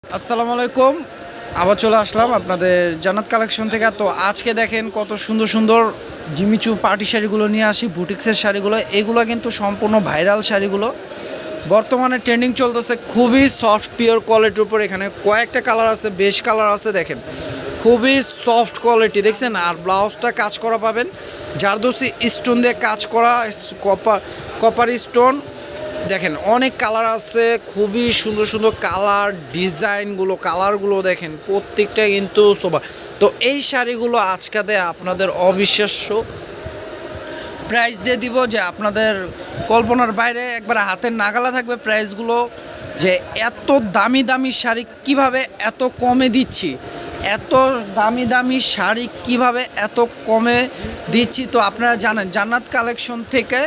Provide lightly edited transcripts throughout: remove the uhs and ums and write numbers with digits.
আসসালামু আলাইকুম। আবার চলে আসলাম আপনাদের জান্নাত কালেকশন থেকে। তো আজকে দেখেন কত সুন্দর সুন্দর জিমিচু পার্টি শাড়িগুলো নিয়ে আসি, বুটিক্সের শাড়িগুলো। এগুলো কিন্তু সম্পূর্ণ ভাইরাল শাড়িগুলো, বর্তমানে ট্রেন্ডিং চলতেছে। খুবই সফট পিওর কোয়ালিটির উপর। এখানে কয়েকটা কালার আছে, বেশ কালার আছে। দেখেন খুবই সফট কোয়ালিটি, দেখছেন। আর ব্লাউজটা কাজ করা পাবেন, জারদোসি স্টোন দিয়ে কাজ করা, কপার স্টোন। দেখেন অনেক কালার আছে, খুবই সুন্দর সুন্দর কালার, ডিজাইনগুলো, কালারগুলো দেখেন প্রত্যেকটা কিন্তু শোভা। তো এই শাড়িগুলো আজকে আপনাদের অবিশ্বাস্য প্রাইস দিয়ে দিব, যে আপনাদের কল্পনার বাইরে, একবার হাতের নাগালা থাকবে প্রাইসগুলো। যে এত দামি দামি শাড়ি কিভাবে এত কমে দিচ্ছি, এত দামি দামি শাড়ি কিভাবে এত কমে দিচ্ছি। তো আপনারা জানেন জান্নাত কালেকশন থেকে,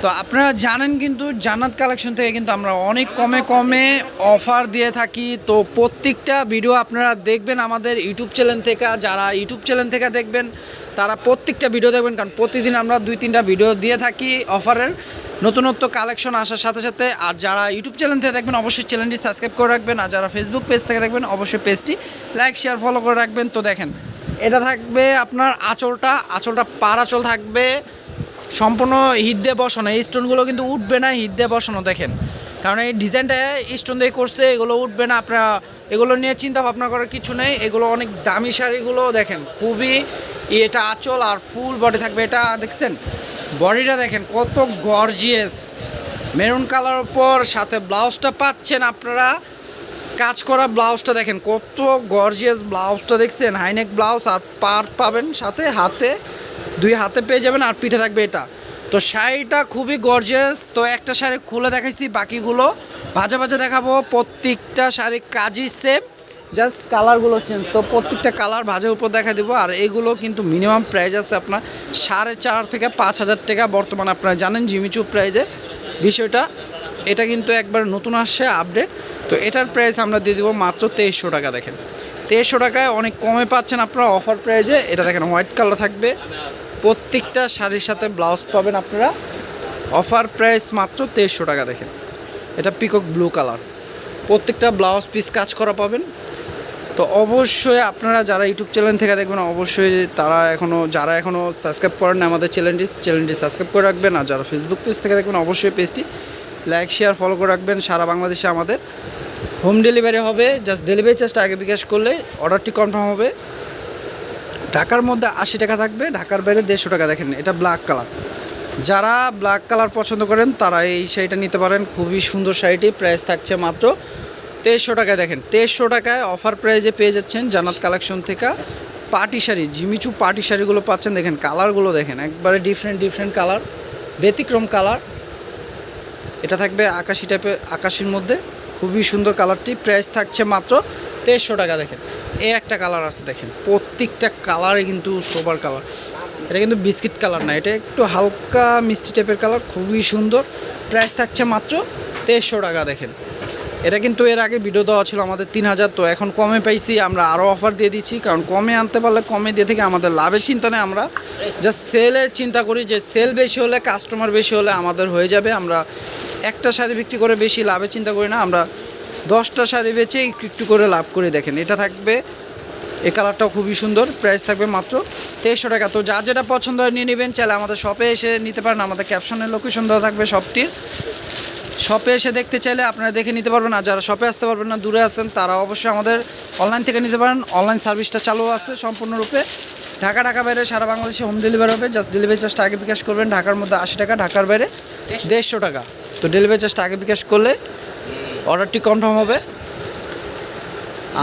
তো আপনারা জানেন কিন্তু জান্নাত কালেকশন থেকে কিন্তু আমরা অনেক কমে কমে অফার দিয়ে থাকি। তো প্রত্যেকটা ভিডিও আপনারা দেখবেন আমাদের ইউটিউব চ্যানেল থেকে। যারা ইউটিউব চ্যানেল থেকে দেখবেন তারা প্রত্যেকটা ভিডিও দেখবেন, কারণ প্রতিদিন আমরা 2-3টা ভিডিও দিয়ে থাকি অফারের নতুনত্ব কালেকশন আসার সাথে সাথে। আর যারা ইউটিউব চ্যানেল থেকে দেখবেন অবশ্যই চ্যানেলটি সাবস্ক্রাইব করে রাখবেন, আর যারা ফেসবুক পেজ থেকে দেখবেন অবশ্যই পেজটি লাইক শেয়ার ফলো করে রাখবেন। তো দেখেন এটা থাকবে আপনার আঁচলটা পার আঁচল থাকবে, সম্পূর্ণ হিট দিয়ে বসানো। এই স্টোনগুলো কিন্তু উঠবে না, হিট দিয়ে বসানো। দেখেন কারণ এই ডিজাইনটা স্টোন দিয়ে করছে, এগুলো উঠবে না। আপনারা এগুলো নিয়ে চিন্তা ভাবনা করার কিছু নেই, এগুলো অনেক দামি শাড়িগুলো। দেখেন খুবই, এটা আঁচল আর ফুল বডি থাকবে। এটা দেখছেন বডিটা দেখেন কত গর্জিয়াস, মেরুন কালার উপর সাথে ব্লাউজটা পাচ্ছেন আপনারা কাজ করা। ব্লাউজটা দেখেন কত গর্জিয়াস, ব্লাউজটা দেখছেন হাইনেক ব্লাউজ, আর পার পাবেন সাথে, হাতে 2 হাতে পেয়ে যাবেন, আর পিঠে থাকবে এটা। তো শাড়িটা খুবই গর্জিয়াস। তো একটা শাড়ি খুলে দেখাইছি, বাকিগুলো ভাজা ভাজা দেখাবো। প্রত্যেকটা শাড়ি কাজই সেম, জাস্ট কালারগুলো চেঞ্জ। তো প্রত্যেকটা কালার ভাজের উপর দেখা দেবো। আর এগুলো কিন্তু মিনিমাম প্রাইস আছে আপনার 4,500 থেকে 5,000 টাকা বর্তমানে। আপনারা জানেন জিমিচু প্রাইজের বিষয়টা, এটা কিন্তু একবার নতুন আসছে আপডেট। তো এটার প্রাইস আমরা দিয়ে দেবো মাত্র 2300 টাকা। দেখেন 2300 টাকায় অনেক কমে পাচ্ছেন আপনারা অফার প্রাইজে। এটা দেখেন হোয়াইট কালার থাকবে, প্রত্যেকটা শাড়ির সাথে ব্লাউজ পাবেন আপনারা। অফার প্রাইস মাত্র 2300 টাকা। দেখেন এটা পিকক ব্লু কালার, প্রত্যেকটা ব্লাউজ পিস কাজ করা পাবেন। তো অবশ্যই আপনারা যারা ইউটিউব চ্যানেল থেকে দেখবেন অবশ্যই যারা এখনও সাবস্ক্রাইব করেন আমাদের চ্যানেলটি সাবস্ক্রাইব করে রাখবেন। আর যারা ফেসবুক পেজ থেকে দেখবেন অবশ্যই পেজটি লাইক শেয়ার ফলো করে রাখবেন। সারা বাংলাদেশে আমাদের হোম ডেলিভারি হবে, জাস্ট ডেলিভারি চার্জটা আগে বিকাশ করলে অর্ডারটি কনফার্ম হবে। ঢাকার মধ্যে 80 টাকা থাকবে, ঢাকার বাইরে 150 টাকা। দেখেন এটা ব্ল্যাক কালার, যারা ব্ল্যাক কালার পছন্দ করেন তারা এই শাড়িটা নিতে পারেন। খুবই সুন্দর শাড়িটি, প্রাইস থাকছে মাত্র 2300 টাকায়। দেখেন 2300 টাকায় অফার প্রাইজে পেয়ে যাচ্ছেন জান্নাত কালেকশন থেকে পার্টি শাড়ি। জিমিচু পার্টি শাড়িগুলো পাচ্ছেন। দেখেন কালারগুলো দেখেন একবারে ডিফারেন্ট কালার, ব্যতিক্রম কালার। এটা থাকবে আকাশি টাইপের, আকাশির মধ্যে খুবই সুন্দর কালারটি। প্রাইস থাকছে মাত্র 2300 টাকা। দেখেন এই একটা কালার আছে, দেখেন প্রত্যেকটা কালারে কিন্তু সোবার কালার। এটা কিন্তু বিস্কিট কালার না, এটা একটু হালকা মিষ্টি টাইপের কালার, খুবই সুন্দর। প্রাইস থাকছে মাত্র 2300 টাকা। দেখেন এটা কিন্তু এর আগে ভিডিও দেওয়া ছিল আমাদের 3000, তো এখন কমে পাইছি, আমরা আরও অফার দিয়ে দিচ্ছি। কারণ কমে আনতে পারলে কমে দিয়ে থেকে আমাদের লাভের চিন্তা নেই, আমরা জাস্ট সেলের চিন্তা করি। যে সেল বেশি হলে, কাস্টমার বেশি হলে আমাদের হয়ে যাবে। আমরা একটা শাড়ি বিক্রি করে বেশি লাভের চিন্তা করি না, আমরা 10টা শাড়ি বেচে একটু করে লাভ করে। দেখেন এটা থাকবে, এই কালারটাও খুবই সুন্দর। প্রাইস থাকবে মাত্র 2300 টাকা। তো যা যেটা পছন্দ হয় নিয়ে নেবেন, চাইলে আমাদের শপে এসে নিতে পারেন। আমাদের ক্যাপশনের লোকেশন দেওয়া থাকবে শপটির, শপে এসে দেখতে চাইলে আপনারা দেখে নিতে পারবেন। আর যারা শপে আসতে পারবেন না, দূরে আছেন, তারা অবশ্যই আমাদের অনলাইন থেকে নিতে পারেন। অনলাইন সার্ভিসটা চালু আছে সম্পূর্ণরূপে। ঢাকা বাইরে সারা বাংলাদেশে হোম ডেলিভারি হবে, জাস্ট ডেলিভারি চার্জটা আগে বিকাশ করবেন। ঢাকার মধ্যে 80 টাকা, ঢাকার বাইরে 150 টাকা। তো ডেলিভারি চার্জটা আগে বিকাশ করলে অর্ডারটি কনফার্ম হবে।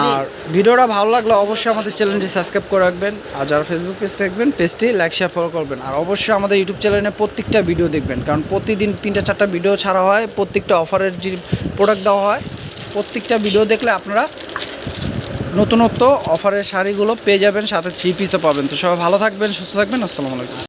আর ভিডিওটা ভালো লাগলে অবশ্যই আমাদের চ্যানেলটি সাবস্ক্রাইব করে রাখবেন। আর যারা ফেসবুক পেজ দেখবেন পেজটি লাইক শেয়ার ফলো করবেন। আর অবশ্যই আমাদের ইউটিউব চ্যানেলে প্রত্যেকটা ভিডিও দেখবেন, কারণ প্রতিদিন 3-4টা ভিডিও ছাড়া হয়। প্রত্যেকটা অফারের যে প্রোডাক্ট দেওয়া হয়, প্রত্যেকটা ভিডিও দেখলে আপনারা নতুনত্ব অফারের শাড়িগুলো পেয়ে যাবেন, সাথে 3 পিসও পাবেন। তো সবাই ভালো থাকবেন, সুস্থ থাকবেন। আসসালামু আলাইকুম।